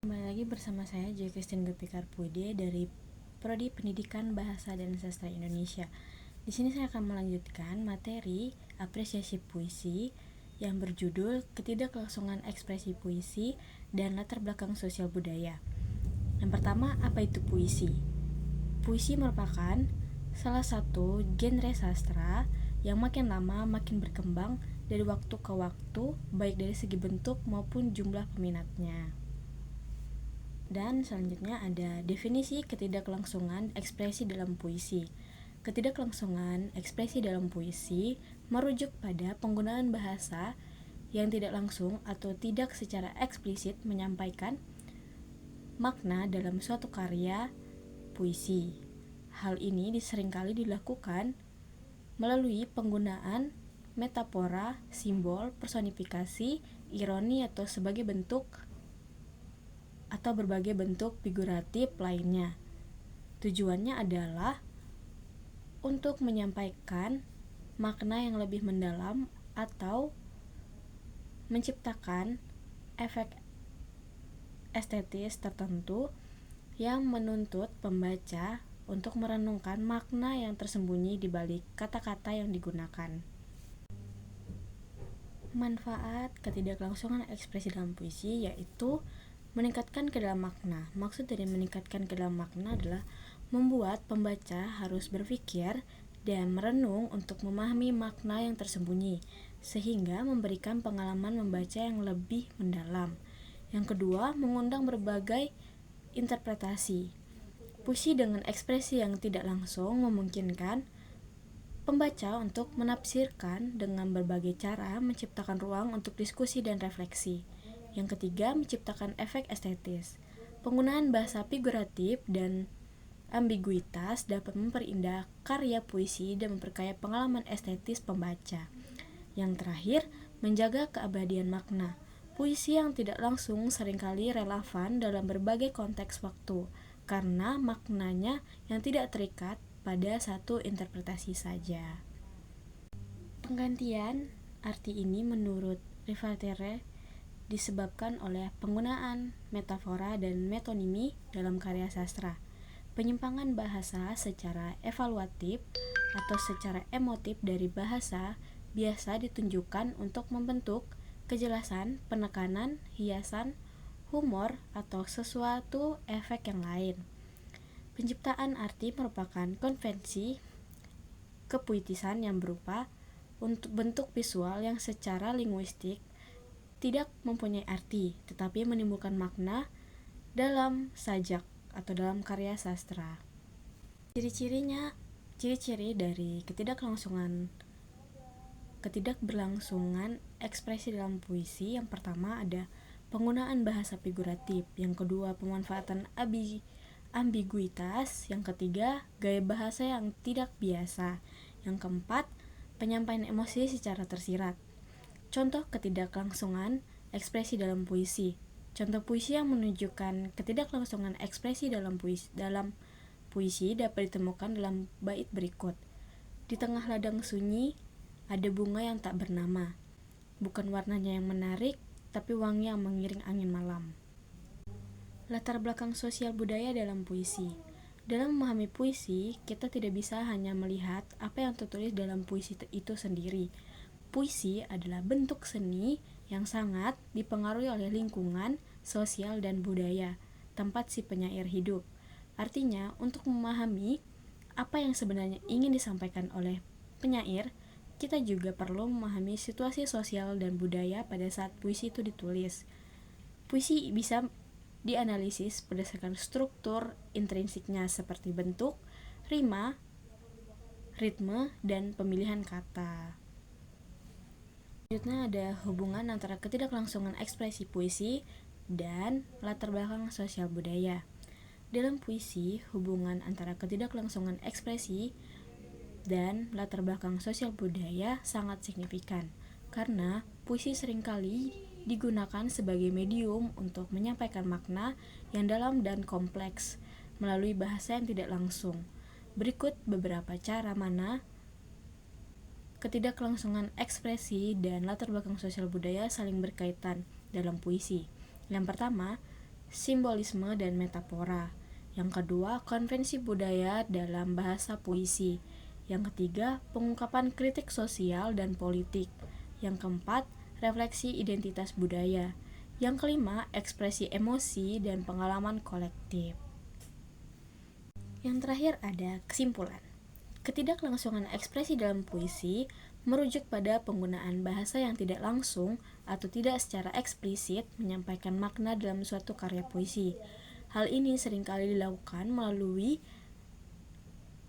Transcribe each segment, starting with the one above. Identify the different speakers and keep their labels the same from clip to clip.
Speaker 1: Kembali lagi bersama saya Joy Christine Gepikar Puide dari Prodi Pendidikan Bahasa dan Sastra Indonesia. Di sini saya akan melanjutkan materi apresiasi puisi yang berjudul Ketidaklangsungan Ekspresi Puisi dan Latar Belakang Sosial Budaya. Yang pertama, apa itu puisi? Puisi merupakan salah satu genre sastra yang makin lama makin berkembang dari waktu ke waktu, baik dari segi bentuk maupun jumlah peminatnya. Dan selanjutnya ada definisi ketidaklangsungan ekspresi dalam puisi. Ketidaklangsungan ekspresi dalam puisi merujuk pada penggunaan bahasa yang tidak langsung atau tidak secara eksplisit menyampaikan makna dalam suatu karya puisi. Hal ini seringkali dilakukan melalui penggunaan metafora, simbol, personifikasi, ironi atau berbagai bentuk figuratif lainnya. Tujuannya adalah untuk menyampaikan makna yang lebih mendalam atau menciptakan efek estetis tertentu yang menuntut pembaca untuk merenungkan makna yang tersembunyi di balik kata-kata yang digunakan. Manfaat ketidaklangsungan ekspresi dalam puisi yaitu meningkatkan ke dalam makna. Maksud dari meningkatkan ke dalam makna adalah membuat pembaca harus berpikir dan merenung untuk memahami makna yang tersembunyi, sehingga memberikan pengalaman membaca yang lebih mendalam. Yang kedua, mengundang berbagai interpretasi. Puisi dengan ekspresi yang tidak langsung memungkinkan pembaca untuk menafsirkan dengan berbagai cara, menciptakan ruang untuk diskusi dan refleksi. Yang ketiga, menciptakan efek estetis. Penggunaan bahasa figuratif dan ambiguitas dapat memperindah karya puisi dan memperkaya pengalaman estetis pembaca. Yang terakhir, menjaga keabadian makna. Puisi yang tidak langsung seringkali relevan dalam berbagai konteks waktu, karena maknanya yang tidak terikat pada satu interpretasi saja. Penggantian arti ini menurut Rivatere disebabkan oleh penggunaan metafora dan metonimi dalam karya sastra. Penyimpangan bahasa secara evaluatif atau secara emotif dari bahasa biasa ditunjukkan untuk membentuk kejelasan, penekanan, hiasan, humor, atau sesuatu efek yang lain. Penciptaan arti merupakan konvensi kepuitisan yang berupa untuk bentuk visual yang secara linguistik tidak mempunyai arti, tetapi menimbulkan makna dalam sajak atau dalam karya sastra. Ciri-ciri dari ketidakberlangsungan ekspresi dalam puisi, yang pertama ada penggunaan bahasa figuratif, yang kedua pemanfaatan ambiguitas, yang ketiga gaya bahasa yang tidak biasa, yang keempat penyampaian emosi secara tersirat. Contoh ketidaklangsungan ekspresi dalam puisi. Contoh puisi yang menunjukkan ketidaklangsungan ekspresi dalam puisi dapat ditemukan dalam bait berikut. Di tengah ladang sunyi ada bunga yang tak bernama. Bukan warnanya yang menarik, tapi wangi yang mengiring angin malam. Latar belakang sosial budaya dalam puisi. Dalam memahami puisi, kita tidak bisa hanya melihat apa yang tertulis dalam puisi itu sendiri. Puisi adalah bentuk seni yang sangat dipengaruhi oleh lingkungan, sosial, dan budaya tempat si penyair hidup. Artinya, untuk memahami apa yang sebenarnya ingin disampaikan oleh penyair, kita juga perlu memahami situasi sosial dan budaya pada saat puisi itu ditulis. Puisi bisa dianalisis berdasarkan struktur intrinsiknya seperti bentuk, rima, ritme, dan pemilihan kata. Selanjutnya ada hubungan antara ketidaklangsungan ekspresi puisi dan latar belakang sosial budaya. Dalam puisi, hubungan antara ketidaklangsungan ekspresi dan latar belakang sosial budaya sangat signifikan, karena puisi seringkali digunakan sebagai medium untuk menyampaikan makna yang dalam dan kompleks melalui bahasa yang tidak langsung. Berikut beberapa cara mana ketidaklangsungan ekspresi dan latar belakang sosial budaya saling berkaitan dalam puisi. Yang pertama, simbolisme dan metafora. Yang kedua, konvensi budaya dalam bahasa puisi. Yang ketiga, pengungkapan kritik sosial dan politik. Yang keempat, refleksi identitas budaya. Yang kelima, ekspresi emosi dan pengalaman kolektif. Yang terakhir ada kesimpulan. Ketidaklangsungan ekspresi dalam puisi merujuk pada penggunaan bahasa yang tidak langsung atau tidak secara eksplisit menyampaikan makna dalam suatu karya puisi. Hal ini seringkali dilakukan melalui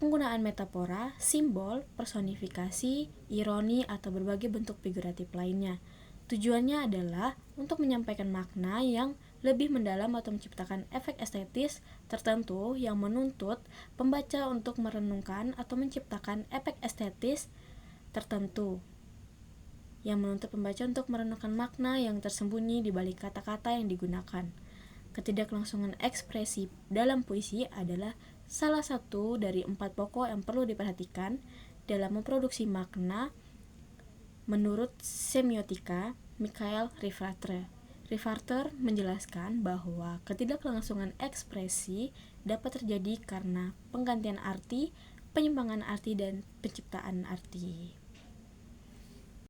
Speaker 1: penggunaan metafora, simbol, personifikasi, ironi, atau berbagai bentuk figuratif lainnya. Tujuannya adalah untuk menyampaikan makna yang lebih mendalam atau menciptakan efek estetis tertentu yang menuntut pembaca untuk merenungkan atau menciptakan efek estetis tertentu yang menuntut pembaca untuk merenungkan makna yang tersembunyi di balik kata-kata yang digunakan. Ketidaklangsungan ekspresi dalam puisi adalah salah satu dari 4 pokok yang perlu diperhatikan dalam memproduksi makna menurut semiotika Michael Rivarter. Rivarter menjelaskan bahwa ketidaklangsungan ekspresi dapat terjadi karena penggantian arti, penyimpangan arti, dan penciptaan arti.